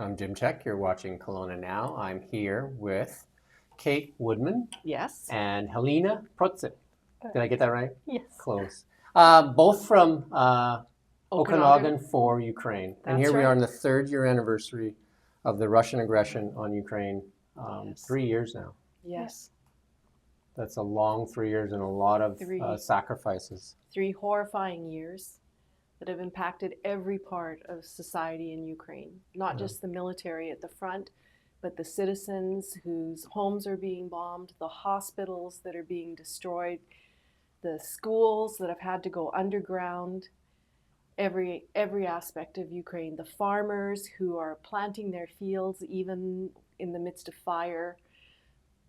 I'm Jim Check. You're watching Kelowna Now. I'm here with Kate Woodman Yes. and Helena Protzit. Did I get that right? Yes. Close. Both from Okanagan4Ukraine. And here we are on the 3rd year anniversary of the Russian aggression on Ukraine. 3 years now. Yes. That's a long 3 years and a lot of sacrifices. 3 horrifying years that have impacted every part of society in Ukraine, not just the military at the front, but the citizens whose homes are being bombed, the hospitals that are being destroyed, the schools that have had to go underground, every aspect of Ukraine, the farmers who are planting their fields even in the midst of fire.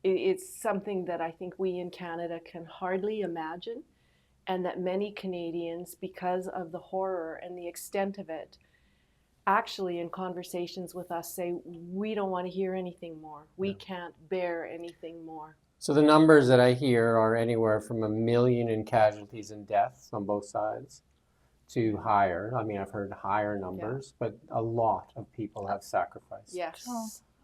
It's something that I think we in Canada can hardly imagine, and that many Canadians, because of the horror and the extent of it, actually in conversations with us say, we don't want to hear anything more. We can't bear anything more. So the numbers that I hear are anywhere from 1 million in casualties and deaths on both sides to higher. I mean, I've heard higher numbers, but a lot of people have sacrificed. Yes.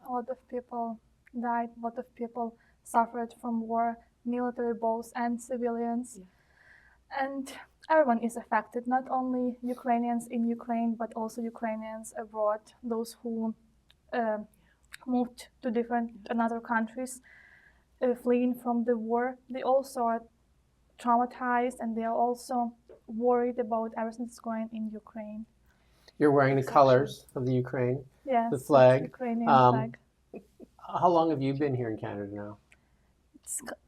A lot of people died, a lot of people suffered from war, military both and civilians. Yeah. And everyone is affected, not only Ukrainians in Ukraine, but also Ukrainians abroad, those who moved to other countries, fleeing from the war. They also are traumatized, and they are also worried about everything that's going in Ukraine. You're wearing the colors of the Ukraine, yes, the flag. Ukrainian flag. How long have you been here in Canada now?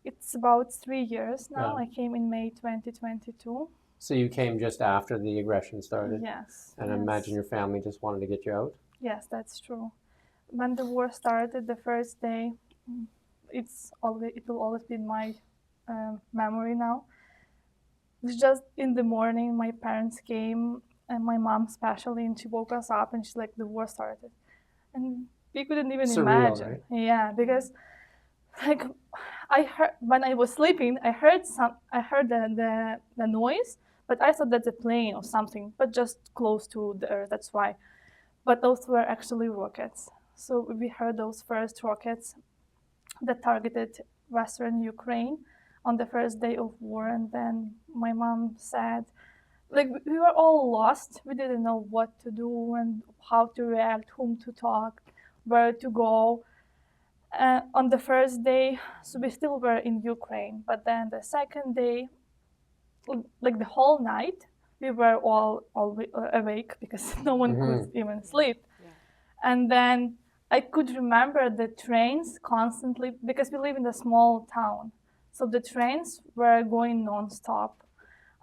It's about 3 years now. I came in May 2022. So you came just after the aggression started? Yes. And I imagine your family just wanted to get you out? Yes, that's true. When the war started, the first day, it will always be in my memory now. It's just in the morning, my parents came, and my mom especially, and she woke us up, and she's like, the war started. And we couldn't even imagine. Right? Yeah, because like I heard when I was sleeping, I heard the noise, but I thought that's a plane or something, but just close to the earth, that's why. But those were actually rockets. So we heard those first rockets that targeted Western Ukraine on the first day of war. And then my mom said, like, we were all lost. We didn't know what to do and how to react, whom to talk, where to go. On the first day, so we still were in Ukraine, but then the second day, like the whole night, we were all awake because no one could even sleep. Yeah. And then I could remember the trains constantly, because we live in a small town. So the trains were going nonstop.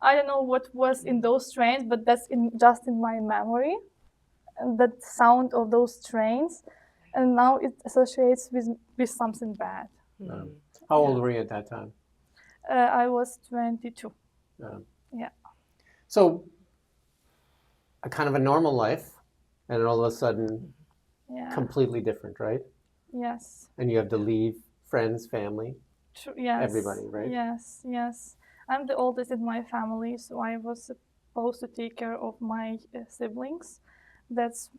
I don't know what was in those trains, but that's just in my memory. And that sound of those trains. And now it associates with something bad. How old were you at that time? I was 22. Yeah. So a kind of a normal life, and then all of a sudden, completely different, right? Yes. And you have to leave friends, family, everybody, right? Yes. I'm the oldest in my family, so I was supposed to take care of my siblings. That's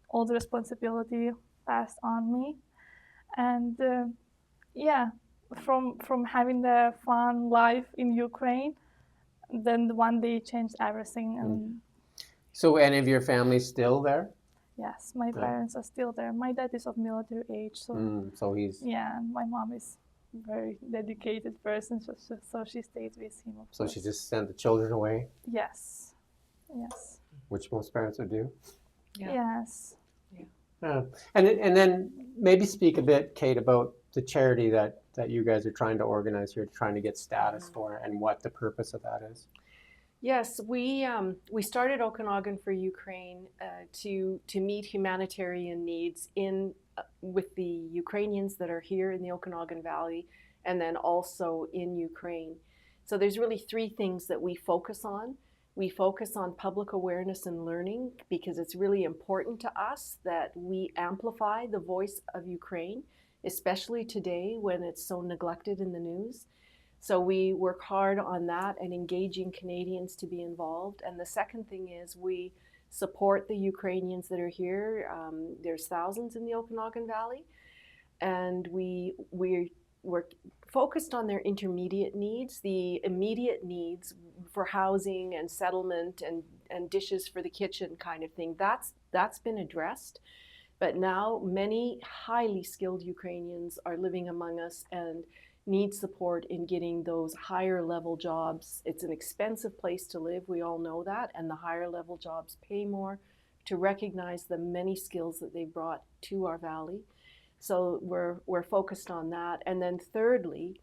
all the responsibility passed on me. And from having the fun life in Ukraine, then one day changed everything. And so any of your family still there? Yes, my parents are still there. My dad is of military age, so he's... Yeah, and my mom is a very dedicated person, so she stayed with him. So she just sent the children away? Yes. Which most parents would do? Yeah. Yes. And then maybe speak a bit, Kate, about the charity that you guys are trying to organize here, trying to get status for, and what the purpose of that is. Yes, we started Okanagan4Ukraine to meet humanitarian needs with the Ukrainians that are here in the Okanagan Valley, and then also in Ukraine. So there's really 3 things that we focus on. We focus on public awareness and learning, because it's really important to us that we amplify the voice of Ukraine, especially today when it's so neglected in the news. So we work hard on that and engaging Canadians to be involved. And the second thing is we support the Ukrainians that are here. There's thousands in the Okanagan Valley, and we're focused on their intermediate needs. The immediate needs for housing and settlement and dishes for the kitchen kind of thing, that's been addressed. But now many highly skilled Ukrainians are living among us and need support in getting those higher level jobs. It's an expensive place to live, we all know that, and the higher level jobs pay more, to recognize the many skills that they brought to our valley. So we're focused on that. And then thirdly,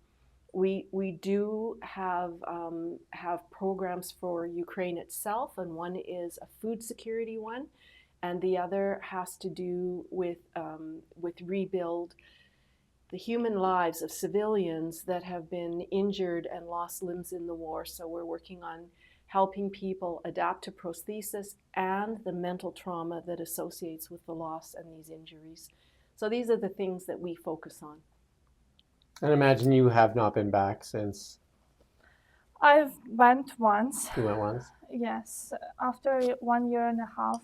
we do have programs for Ukraine itself, and one is a food security one, and the other has to do with rebuild the human lives of civilians that have been injured and lost limbs in the war. So we're working on helping people adapt to prosthesis and the mental trauma that associates with the loss and these injuries. So these are the things that we focus on. And imagine you have not been back since I've went once. you went once. Yes, after 1 year and a half,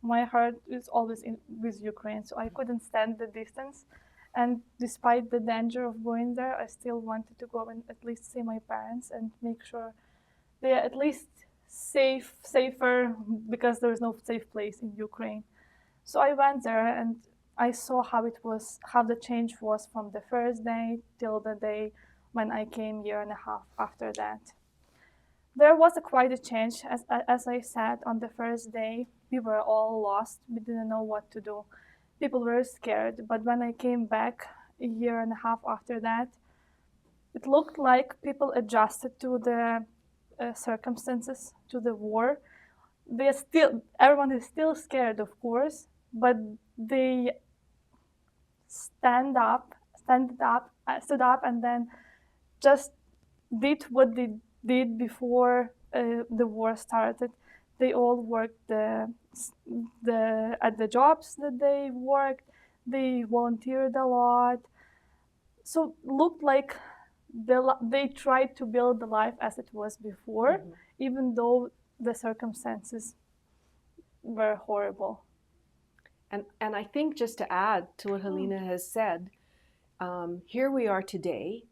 my heart is always with Ukraine, so I couldn't stand the distance. And despite the danger of going there, I still wanted to go and at least see my parents and make sure they are at least safer, because there is no safe place in Ukraine. So I went there and I saw how the change was from the first day till the day when I came 1.5 years after that. There was quite a change. As I said, on the first day, we were all lost. We didn't know what to do. People were scared, but when I came back 1.5 years after that, it looked like people adjusted to the circumstances, to the war. Everyone is still scared, of course, but they stood up, and then just did what they did before the war started. They all worked at the jobs that they worked. They volunteered a lot. So it looked like they tried to build the life as it was before, even though the circumstances were horrible. And I think, just to add to what Helena has said, here we are today,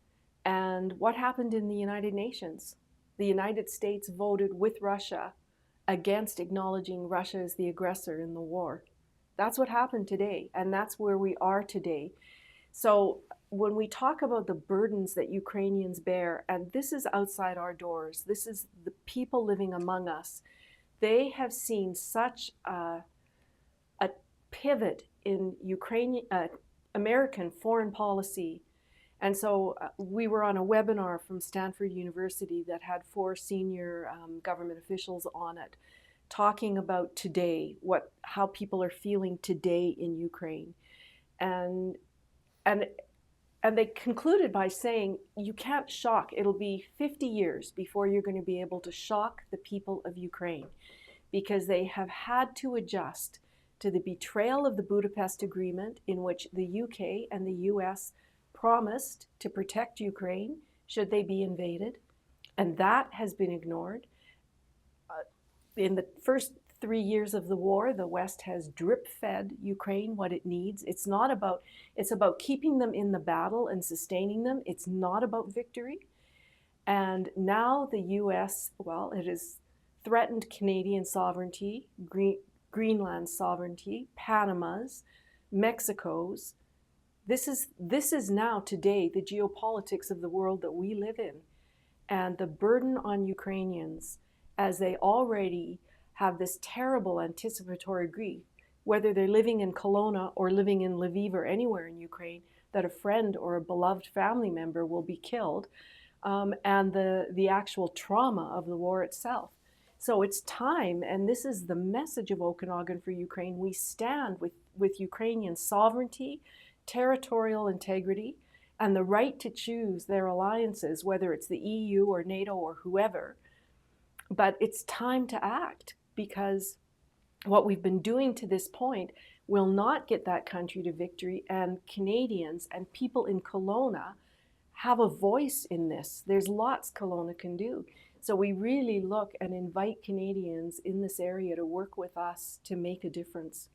and what happened in the United Nations? The United States voted with Russia against acknowledging Russia as the aggressor in the war. That's what happened today, and that's where we are today. So when we talk about the burdens that Ukrainians bear, and this is outside our doors, this is the people living among us, they have seen such a pivot in American foreign policy. And so we were on a webinar from Stanford University that had 4 senior government officials on it, talking about today, how people are feeling today in Ukraine. And they concluded by saying, you can't shock, it'll be 50 years before you're going to be able to shock the people of Ukraine, because they have had to adjust to the betrayal of the Budapest Agreement, in which the UK and the US promised to protect Ukraine should they be invaded, and that has been ignored. In the first 3 years of the war, the West has drip-fed Ukraine what it needs. It's about keeping them in the battle and sustaining them. It's not about victory. And now the US, well, it has threatened Canadian sovereignty, Greenland's sovereignty, Panama's, Mexico's. This is now today the geopolitics of the world that we live in. And the burden on Ukrainians, as they already have this terrible anticipatory grief, whether they're living in Kelowna or living in Lviv or anywhere in Ukraine, that a friend or a beloved family member will be killed, and the actual trauma of the war itself. So it's time, and this is the message of Okanagan4Ukraine. We stand with Ukrainian sovereignty, territorial integrity, and the right to choose their alliances, whether it's the EU or NATO or whoever. But it's time to act, because what we've been doing to this point will not get that country to victory, and Canadians and people in Kelowna have a voice in this. There's lots Kelowna can do. So we really look and invite Canadians in this area to work with us to make a difference.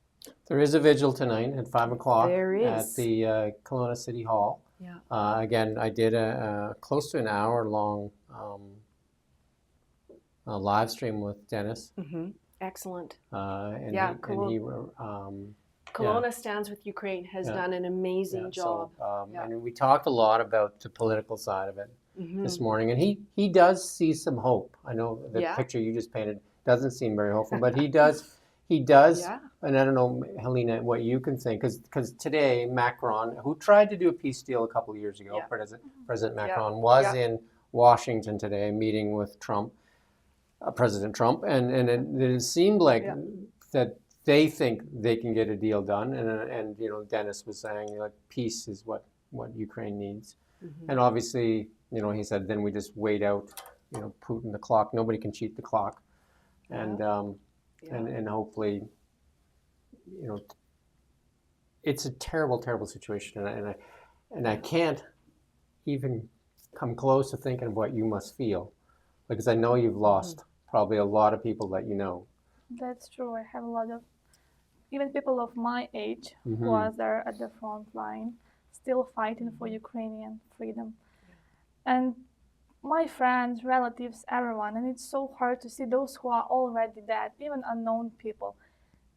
There is a vigil tonight at 5 o'clock There at is. the Kelowna City Hall. Yeah. Again, I did a close to an hour-long live stream with Dennis. Excellent. And Yeah, Kelowna Stands with Ukraine has done an amazing job. And we talked a lot about the political side of it this morning, and he does see some hope. I know the picture you just painted doesn't seem very hopeful, but he does. And I don't know, Helena, what you can think, because today Macron, who tried to do a peace deal a couple of years ago, President Macron was in Washington today meeting with Trump, President Trump, and it seemed like that they think they can get a deal done, and you know, Dennis was saying like peace is what Ukraine needs, and obviously, you know, he said then we just wait out, you know, Putin the clock. Nobody can cheat the clock, and hopefully, you know, it's a terrible situation, and I can't even come close to thinking of what you must feel, because I know you've lost probably a lot of people that you know. That's true. I have a lot of, even people of my age who are there at the front line, still fighting for Ukrainian freedom. And my friends, relatives, everyone, and it's so hard to see those who are already dead, even unknown people,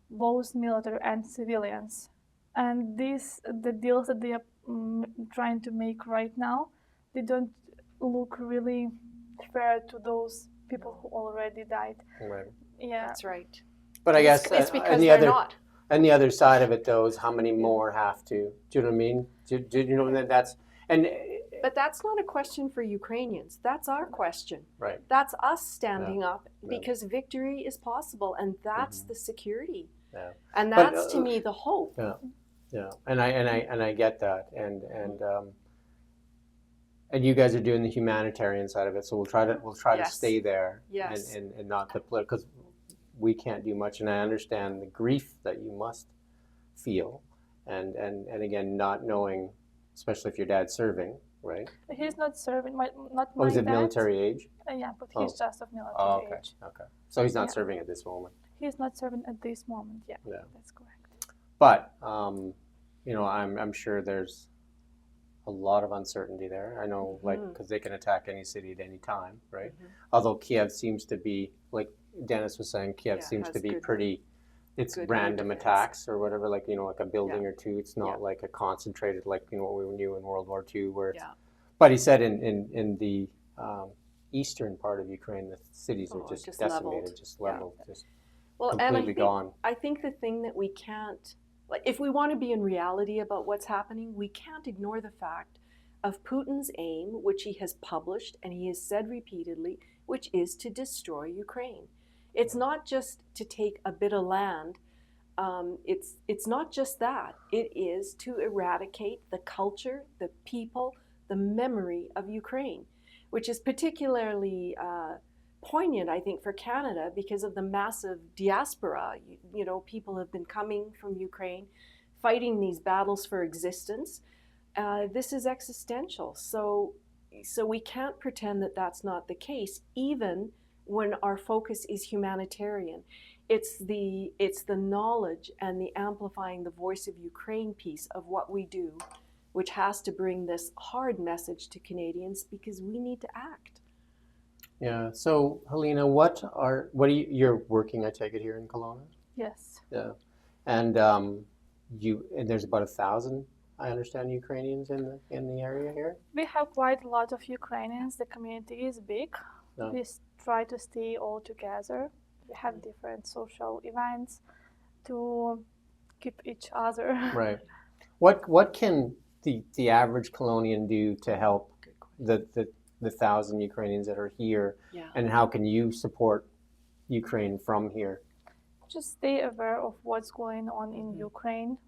both military and civilians. And the deals that they are trying to make right now, they don't look really fair to those people who already died. Right. Yeah, that's right. But I guess it's because they're not. And the other side of it, though, is how many more have to. Do you know what I mean? Do you know that that's and. But that's not a question for Ukrainians. That's our question. Right. That's us standing up because victory is possible, and that's the security. Yeah. And that's to me the hope. Yeah. Yeah. And I get that. And you guys are doing the humanitarian side of it, so we'll try to stay there. Yes. And not the political, because we can't do much, and I understand the grief that you must feel, and again, not knowing, especially if your dad's serving. Right. He's not serving. Not my Oh, is it dad. military age? Yeah, but he's just of military age. Okay. So he's not serving at this moment. He's not serving at this moment. Yeah. That's correct. But you know, I'm sure there's a lot of uncertainty there. I know, like, because they can attack any city at any time, right? Although Kiev seems to be, like Dennis was saying, Kiev seems to be pretty. It's random attacks or whatever, like, you know, like a building or two. It's not like a concentrated, like, you know, what we knew in World War II, where it's, but he said in the eastern part of Ukraine, the cities are just decimated, just leveled, just completely gone. I think the thing that we can't, like, if we want to be in reality about what's happening, we can't ignore the fact of Putin's aim, which he has published and he has said repeatedly, which is to destroy Ukraine. It's not just to take a bit of land. It's not just that. It is to eradicate the culture, the people, the memory of Ukraine, which is particularly poignant, I think, for Canada because of the massive diaspora. You know, people have been coming from Ukraine, fighting these battles for existence. This is existential. So we can't pretend that that's not the case, even when our focus is humanitarian. It's the knowledge and the amplifying the voice of Ukraine piece of what we do, which has to bring this hard message to Canadians because we need to act. Yeah. So Helena, you're working, I take it, here in Kelowna? Yes. Yeah. And there's about 1,000, I understand, Ukrainians in the area here? We have quite a lot of Ukrainians. The community is big. Yeah. We try to stay all together. We have different social events to keep each other. Right. What can the average Kelownian do to help the 1,000 Ukrainians that are here, and how can you support Ukraine from here? Just stay aware of what's going on in Ukraine.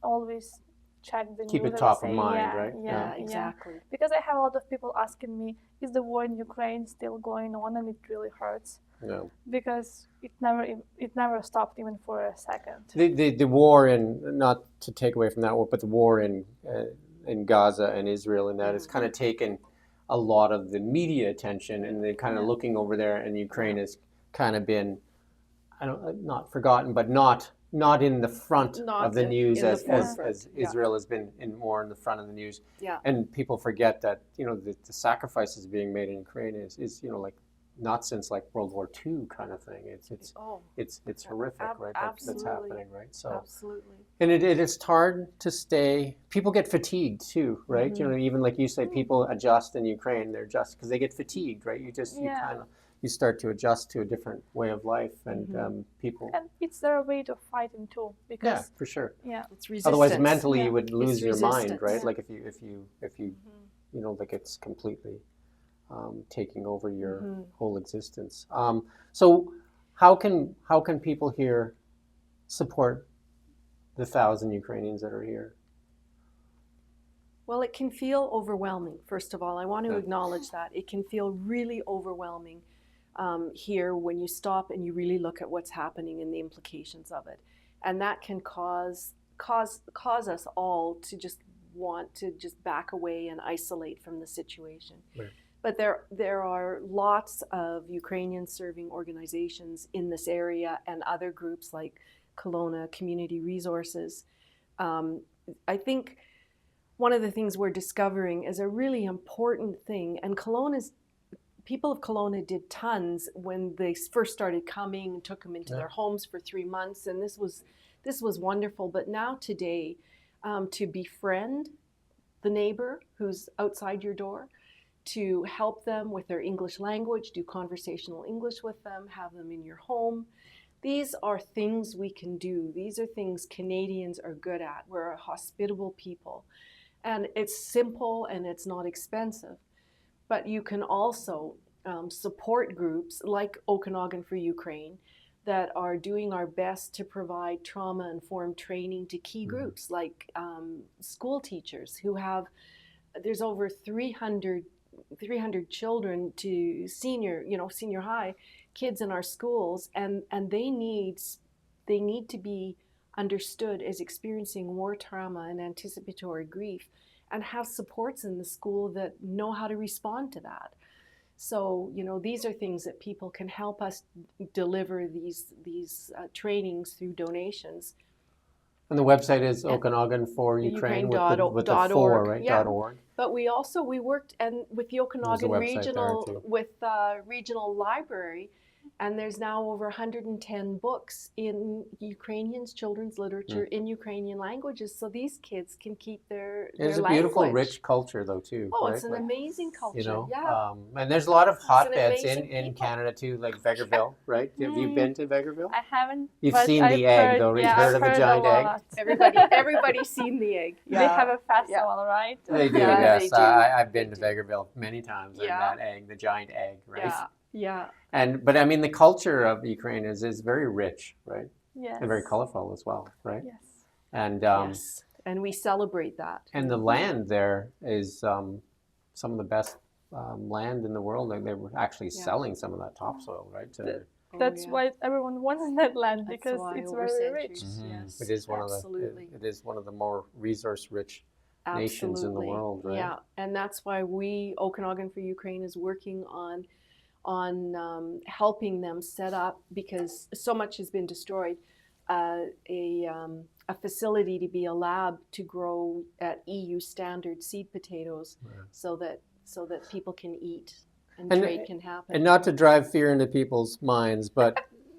Always check the news. Keep it top of mind, right? Yeah, exactly. Because I have a lot of people asking me, is the war in Ukraine still going on? And it really hurts. No. Because it never stopped even for a second. The war not to take away from that war, but the war in Gaza and Israel and that has kind of taken a lot of the media attention, and they're kind of Yeah. looking over there, and Ukraine has kind of been, not forgotten, but not in the front Not of the news in the as forefront. Yeah. Israel has been more in the front of the news. Yeah. And people forget that, the sacrifices being made in Ukraine is like not since like World War II kind of thing. It's horrific, right? That's absolutely. happening, right? So Absolutely. and it is hard to stay. People get fatigued too, right? Mhm. Even like you say, people adjust in Ukraine. They're just because they get fatigued, right? You kind of start to adjust to a different way of life, and people. And it's their way of fighting too, Yeah, because for sure. It's resistance. Otherwise, mentally, Yeah. you would lose It's your mind, resistance. right? Yeah. Like if you like it's completely taking over your whole existence. So how can people here support the 1,000 Ukrainians that are here? Well, it can feel overwhelming. First of all, I want to Yeah. acknowledge that it can feel really overwhelming here when you stop and you really look at what's happening and the implications of it, and that can cause us all to just want to just back away and isolate from the situation. Right. But there are lots of Ukrainian serving organizations in this area and other groups like Kelowna Community Resources. I think one of the things we're discovering is a really important thing, and people of Kelowna did tons when they first started coming, took them into their homes for 3 months, and this was wonderful. But now today, to befriend the neighbor who's outside your door, to help them with their English language, do conversational English with them, have them in your home. These are things we can do. These are things Canadians are good at. We're a hospitable people. And it's simple and it's not expensive. But you can also support groups like Okanagan4Ukraine that are doing our best to provide trauma-informed training to key groups like school teachers who have, there's over 300 children to senior high kids in our schools, and they need to be understood as experiencing war trauma and anticipatory grief, and have supports in the school that know how to respond to that. So these are things that people can help us deliver these trainings through donations. And the website is Okanagan4Ukraine with the 4, right? Yeah. .org. But we worked with the Okanagan regional library, and there's now over 110 books in Ukrainian children's literature in Ukrainian languages, so these kids can keep their It's a language. beautiful, rich culture, though, too. Oh, right? it's an amazing culture. And there's a lot of hotbeds amazing in people. Canada too, like Vegreville, right? Have you been to Vegreville? I haven't. You've but seen I've the egg, heard, though. You've Yeah, heard I've of a giant egg? lot. Everybody's seen the egg. They have a festival, right? They do, Yeah, yes. they do. I've been to Vegreville many times, and Yeah. that egg, the giant egg, right? Yeah. But I mean, the culture of Ukraine is very rich, right? Yes. And very colorful as well, right? Yes. And Yes. And we celebrate that. and the land there is some of the best land in the world. They were actually selling some of that topsoil, right? That's why everyone wants that land, That's because why it's over very rich. centuries, yes, It is absolutely. it is one of the more resource-rich nations in the world, right? Yeah, and that's why Okanagan4Ukraine is working on helping them set up, because so much has been destroyed, a facility to be a lab to grow at EU standard seed potatoes, so that people can eat and trade can happen. And not to drive fear into people's minds, but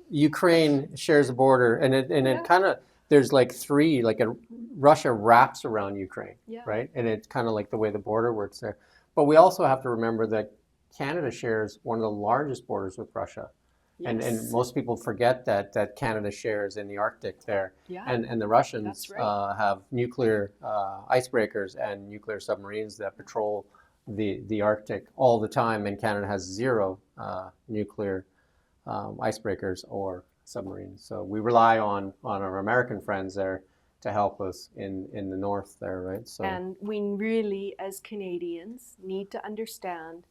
Ukraine shares a border, and it kind of, there's like three, like Russia wraps around Ukraine, right? And it's kind of like the way the border works there. But we also have to remember that Canada shares one of the largest borders with Russia. Yes. And most people forget that Canada shares in the Arctic there. Yeah. And the Russians That's right. have nuclear icebreakers and nuclear submarines that patrol the Arctic all the time, and Canada has 0 nuclear icebreakers or submarines. So we rely on our American friends there to help us in the north there, right? So. And we really, as Canadians, need to understand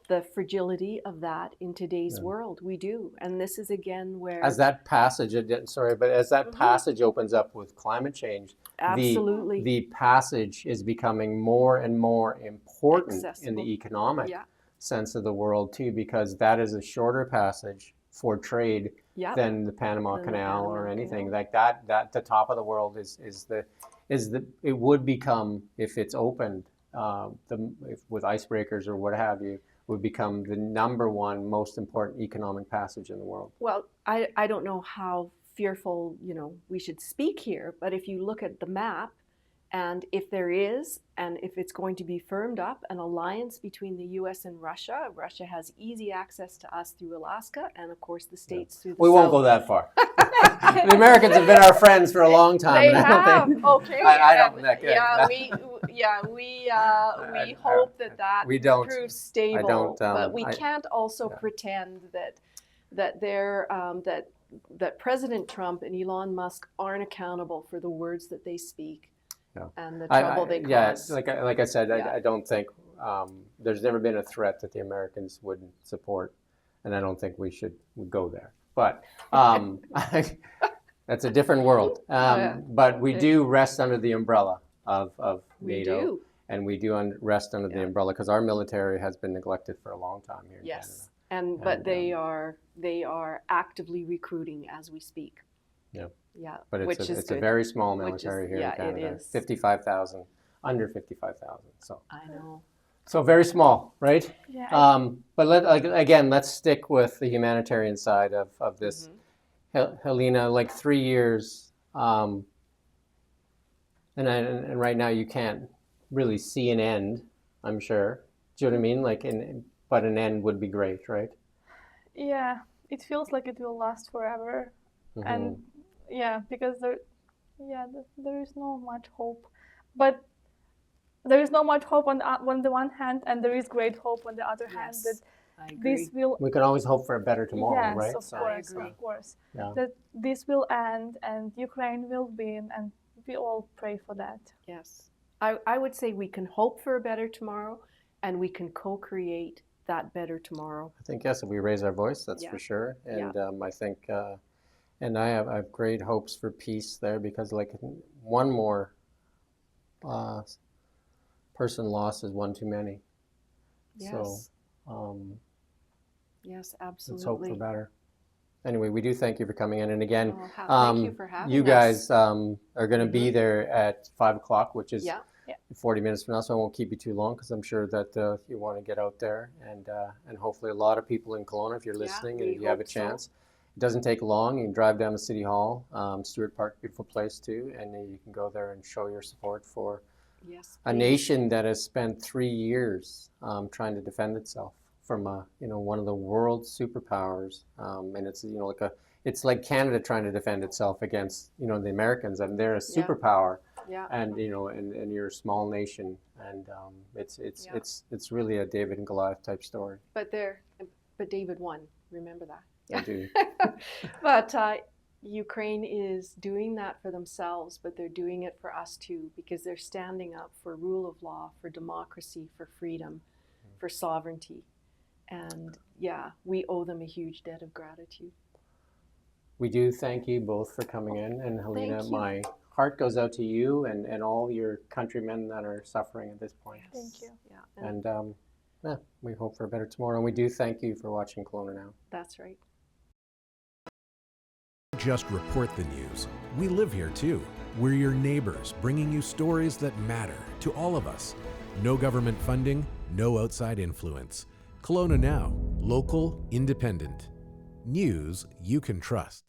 the fragility of that in today's world. We do. And this is again where... As that passage, as that Mhm. passage opens up with climate change, Absolutely. the passage is becoming more and more important in Accessible. the economic Yeah. sense of the world too, because that is a shorter passage for trade Yep. than the Panama Than the Canal or Panama anything Canal. like that. That the top of the world is it would become, if it's opened, with icebreakers or what have you, would become the number one most important economic passage in the world. Well, I don't know how fearful, we should speak here, but if you look at the map, and if there is, and if it's going to be firmed up, an alliance between the U.S. and Russia, Russia has easy access to us through Alaska, and of course the States through the We south. won't go that far. The Americans have been our friends for a long time. They and I don't have. think, Okay. I don't think. We hope that we don't. proves stable. don't, but we I- can't also yeah. pretend that they're that President Trump and Elon Musk aren't accountable for the words that they speak No. and the trouble they cause. like I said, Yeah. I don't think there's never been a threat that the Americans wouldn't support, and I don't think we should go there. But that's a different world. Yeah. But we do rest under the umbrella of We NATO, do. and we do rest under the Yeah. umbrella because our military has been neglected for a long time here in Yes. Canada. But they are actively recruiting as we speak. Yeah. Yeah. But which is it's a good. very small Which is- military here yeah, in it Canada. is. 55,000, under 55,000. I know. So very small, right? Yeah. But let's stick with the humanitarian side of this. Mhm. Helena, 3 years, and right now you can't really see an end, I'm sure. Do you know what I mean? But an end would be great, right? Yeah. It feels like it will last forever. Mhm. And yeah, because there is no much hope, but there is no much hope on the one hand, and there is great hope on the other hand Yes, that I agree. this will We can always hope for a better tomorrow, yes, right? of So, course, agree. of course, yeah. that this will end and Ukraine will win, and we all pray for that. Yes. I would say we can hope for a better tomorrow, and we can co-create that better tomorrow. I think, yes, if we raise our voice, that's Yeah. for sure. And Yeah. I think, and I have great hopes for peace there because one more person lost is one too many. Yes. So Yes, let's hope absolutely. for better. Anyway, we do thank you for coming in. And again, Oh, thank you for having you us. guys are going to be Mhm. there at 5 o'clock, which is Yeah. 40 minutes from now, so I won't keep you too long because I'm sure that you want to get out there and hopefully a lot of people in Kelowna, if you're listening and we if you have a hope so. chance. It doesn't take long. You can drive down to City Hall, Stuart Park, beautiful place too, and then you can go there and show your support for Yes. a please. nation that has spent 3 years trying to defend itself from one of the world's superpowers, and it's it's like Canada trying to defend itself against the Americans, and they're a Yeah. superpower, Yeah. and and you're a small nation, and it's Yeah. it's really a David and Goliath type story. But David won. Remember that. I do. But Ukraine is doing that for themselves, but they're doing it for us too, because they're standing up for rule of law, for democracy, for freedom, for sovereignty. And yeah, we owe them a huge debt of gratitude. We do thank you both for coming in, and Helena, Thank you. my heart goes out to you and all your countrymen that are suffering at this point. Thank you. Yeah, And we hope for a better tomorrow. And we do thank you for watching Kelowna Now. that's right. Just report the news. We live here too. We're your neighbors, bringing you stories that matter to all of us. No government funding, no outside influence. Kelowna Now, local, independent. News you can trust.